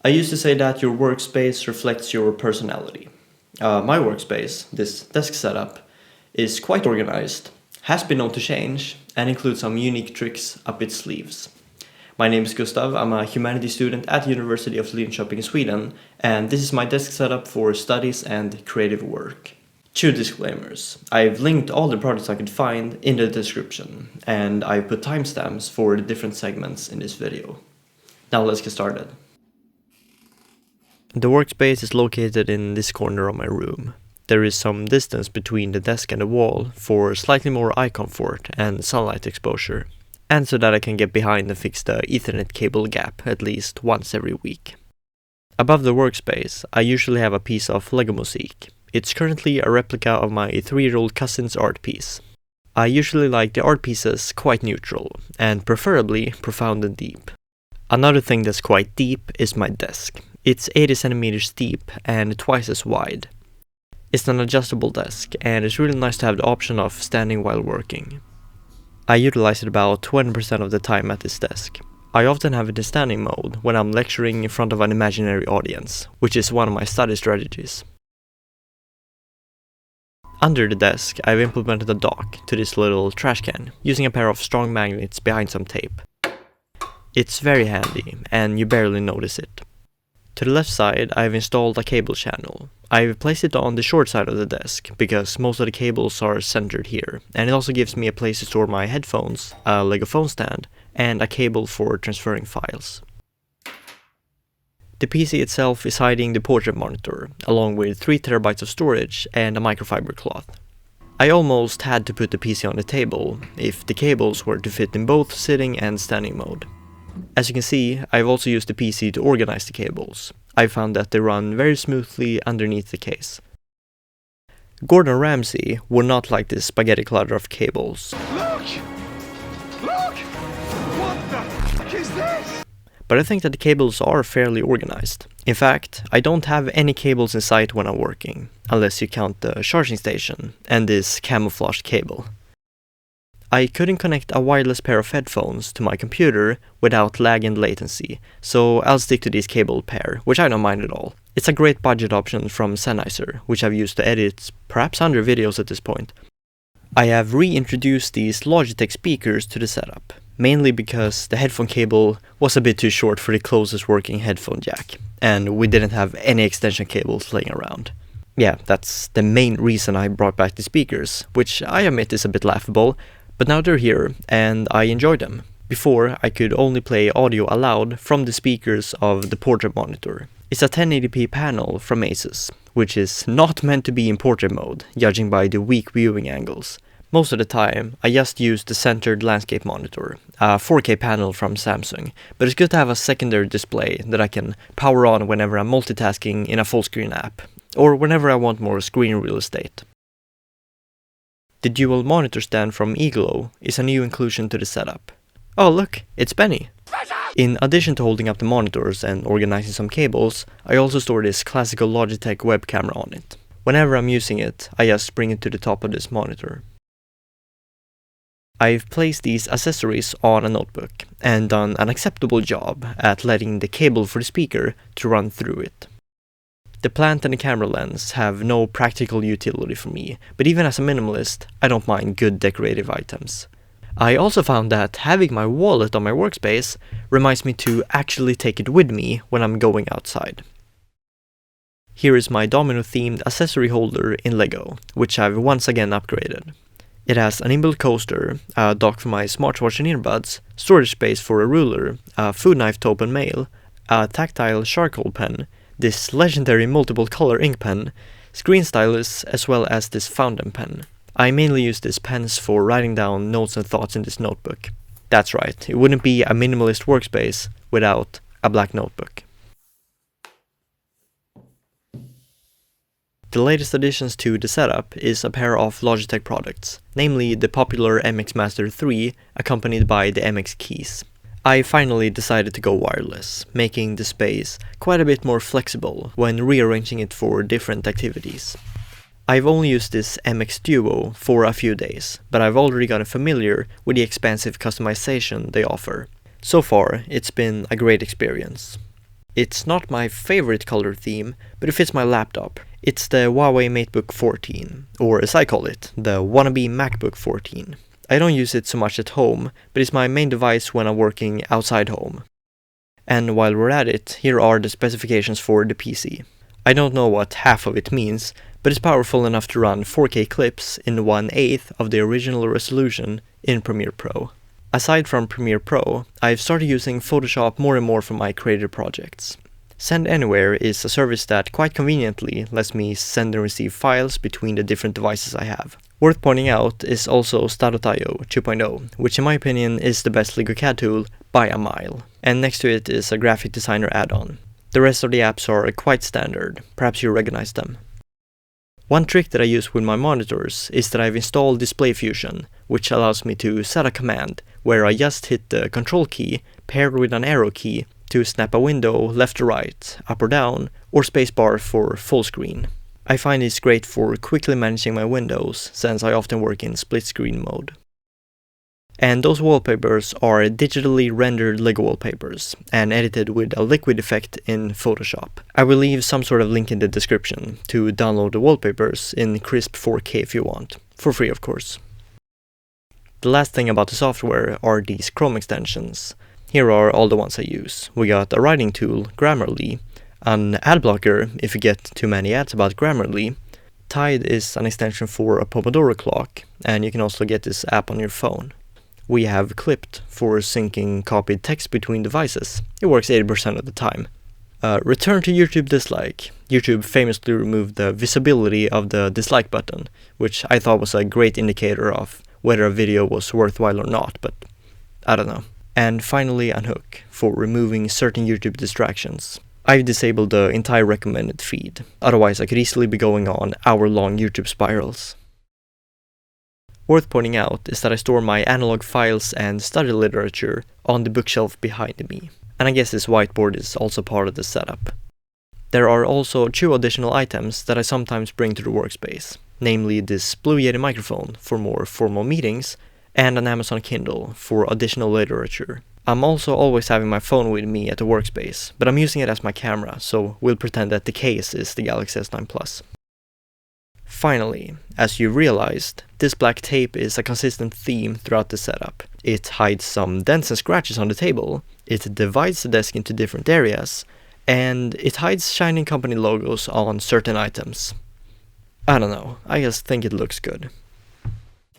I used to say that your workspace reflects your personality. My workspace, this desk setup, is quite organized, has been known to change, and includes some unique tricks up its sleeves. My name is Gustav, I'm a humanities student at the University of Linköping, Sweden, and this is my desk setup for studies and creative work. Two disclaimers. I've linked all the products I could find in the description, and I've put timestamps for the different segments in this video. Now let's get started. The workspace is located in this corner of my room. There is some distance between the desk and the wall for slightly more eye comfort and sunlight exposure, and so that I can get behind and fix the Ethernet cable gap at least once every week. Above the workspace, I usually have a piece of Lego mosaic. It's currently a replica of my 3-year-old cousin's art piece. I usually like the art pieces quite neutral, and preferably profound and deep. Another thing that's quite deep is my desk. It's 80 centimeters deep and twice as wide. It's an adjustable desk, and it's really nice to have the option of standing while working. I utilize it about 20% of the time at this desk. I often have it in standing mode when I'm lecturing in front of an imaginary audience, which is one of my study strategies. Under the desk, I've implemented a dock to this little trash can, using a pair of strong magnets behind some tape. It's very handy, and you barely notice it. To the left side, I've installed a cable channel. I've placed it on the short side of the desk, because most of the cables are centered here, and it also gives me a place to store my headphones, a Lego phone stand, and a cable for transferring files. The PC itself is hiding the portrait monitor, along with 3 terabytes of storage and a microfiber cloth. I almost had to put the PC on the table, if the cables were to fit in both sitting and standing mode. As you can see, I've also used the PC to organize the cables. I found that they run very smoothly underneath the case. Gordon Ramsay would not like this spaghetti clutter of cables. Look! Look! What the fuck is this? But I think that the cables are fairly organized. In fact, I don't have any cables in sight when I'm working, unless you count the charging station and this camouflaged cable. I couldn't connect a wireless pair of headphones to my computer without lag and latency, so I'll stick to this cable pair, which I don't mind at all. It's a great budget option from Sennheiser, which I've used to edit perhaps 100 videos at this point. I have reintroduced these Logitech speakers to the setup, mainly because the headphone cable was a bit too short for the closest working headphone jack, and we didn't have any extension cables laying around. Yeah, that's the main reason I brought back the speakers, which I admit is a bit laughable, but now they're here, and I enjoy them. Before, I could only play audio aloud from the speakers of the portrait monitor. It's a 1080p panel from Asus, which is not meant to be in portrait mode, judging by the weak viewing angles. Most of the time, I just use the centered landscape monitor, a 4K panel from Samsung, but it's good to have a secondary display that I can power on whenever I'm multitasking in a full-screen app, or whenever I want more screen real estate. The dual monitor stand from Iglo is a new inclusion to the setup. Oh look, it's Benny! In addition to holding up the monitors and organizing some cables, I also store this classical Logitech web camera on it. Whenever I'm using it, I just bring it to the top of this monitor. I've placed these accessories on a notebook and done an acceptable job at letting the cable for the speaker to run through it. The plant and the camera lens have no practical utility for me, but even as a minimalist, I don't mind good decorative items. I also found that having my wallet on my workspace reminds me to actually take it with me when I'm going outside. Here is my domino-themed accessory holder in Lego, which I've once again upgraded. It has an inbuilt coaster, a dock for my smartwatch and earbuds, storage space for a ruler, a food knife to open mail, a tactile charcoal pen, this legendary multiple color ink pen, screen stylus, as well as this fountain pen. I mainly use these pens for writing down notes and thoughts in this notebook. That's right, it wouldn't be a minimalist workspace without a black notebook. The latest additions to the setup is a pair of Logitech products, namely the popular MX Master 3 accompanied by the MX keys. I finally decided to go wireless, making the space quite a bit more flexible when rearranging it for different activities. I've only used this MX Duo for a few days, but I've already gotten familiar with the expansive customization they offer. So far, it's been a great experience. It's not my favorite color theme, but it fits my laptop. It's the Huawei MateBook 14, or as I call it, the wannabe MacBook 14. I don't use it so much at home, but it's my main device when I'm working outside home. And while we're at it, here are the specifications for the PC. I don't know what half of it means, but it's powerful enough to run 4K clips in 1/8 of the original resolution in Premiere Pro. Aside from Premiere Pro, I've started using Photoshop more and more for my creative projects. Send Anywhere is a service that quite conveniently lets me send and receive files between the different devices I have. Worth pointing out is also Start.io 2.0, which in my opinion is the best Lego CAD tool by a mile. And next to it is a graphic designer add-on. The rest of the apps are quite standard, perhaps you recognize them. One trick that I use with my monitors is that I've installed Display Fusion, which allows me to set a command where I just hit the Control key paired with an arrow key to snap a window left or right, up or down, or spacebar for full screen. I find this great for quickly managing my windows, since I often work in split screen mode. And those wallpapers are digitally rendered Lego wallpapers and edited with a liquid effect in Photoshop. I will leave some sort of link in the description to download the wallpapers in crisp 4K if you want, for free of course. The last thing about the software are these Chrome extensions. Here are all the ones I use. We got a writing tool, Grammarly, an ad blocker if you get too many ads about Grammarly. Tide is an extension for a Pomodoro clock, and you can also get this app on your phone. We have Clipped for syncing copied text between devices. It works 80% of the time. Return to YouTube dislike. YouTube famously removed the visibility of the dislike button, which I thought was a great indicator of whether a video was worthwhile or not, but I don't know. And finally Unhook for removing certain YouTube distractions. I've disabled the entire recommended feed, otherwise I could easily be going on hour-long YouTube spirals. Worth pointing out is that I store my analog files and study literature on the bookshelf behind me, and I guess this whiteboard is also part of the setup. There are also 2 additional items that I sometimes bring to the workspace, namely this Blue Yeti microphone for more formal meetings and an Amazon Kindle for additional literature. I'm also always having my phone with me at the workspace, but I'm using it as my camera, so we'll pretend that the case is the Galaxy S9 Plus. Finally, as you realized, this black tape is a consistent theme throughout the setup. It hides some dents and scratches on the table, it divides the desk into different areas, and it hides shining company logos on certain items. I don't know, I just think it looks good.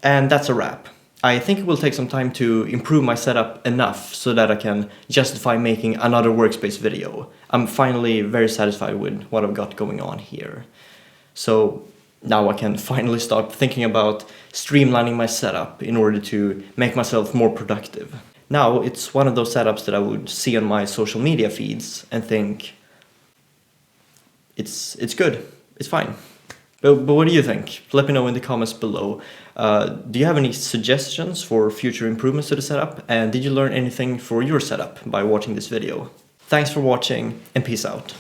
And that's a wrap. I think it will take some time to improve my setup enough so that I can justify making another workspace video. I'm finally very satisfied with what I've got going on here. So now I can finally start thinking about streamlining my setup in order to make myself more productive. Now it's one of those setups that I would see on my social media feeds and think, it's good, it's fine. But what do you think? Let me know in the comments below. Do you have any suggestions for future improvements to the setup? And did you learn anything for your setup by watching this video? Thanks for watching and peace out.